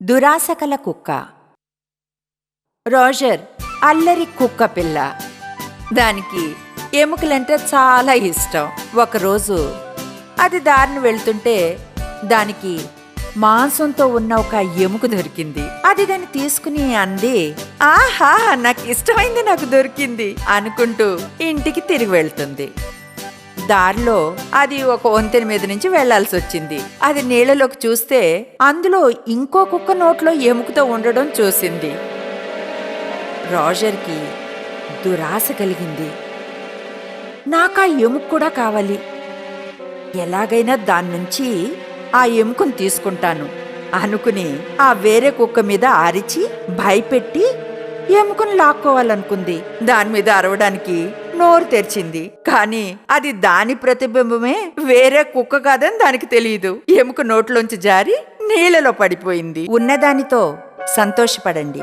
దురాశకల కుక్క. రోజర్ అల్లరి కుక్క పిల్ల. దానికి ఎముకలంటే చాలా ఇష్టం. ఒకరోజు అది దారిని వెళ్తుంటే దానికి మాంసంతో ఉన్న ఒక ఎముక దొరికింది. అది దాన్ని తీసుకుని అంది, ఆహా, నాకు ఇష్టమైంది నాకు దొరికింది అనుకుంటూ ఇంటికి తిరిగి వెళ్తుంది. దారిలో అది ఒక వంతెన మీద నుంచి వెళ్లాల్సి వచ్చింది. అది నీళ్లలోకి చూస్తే అందులో ఇంకో కుక్క నోట్లో ఎముకతో ఉండడం చూసింది. రోజర్కి దురాశ కలిగింది. నాకా ఎముక కూడా కావాలి, ఎలాగైనా దాని నుంచి ఆ ఎముకను తీసుకుంటాను అనుకుని ఆ వేరే కుక్క మీద అరిచి భయపెట్టి ఎముకను లాక్కోవాలనుకుంది. దాని మీద అరవడానికి నోరు తెరిచింది. కానీ అది దాని ప్రతిబింబమే, వేరే కుక్క కాదని దానికి తెలియదు. ఎముక నోట్లోంచి జారి నీళ్లలో పడిపోయింది. ఉన్నదానితో సంతోషపడండి.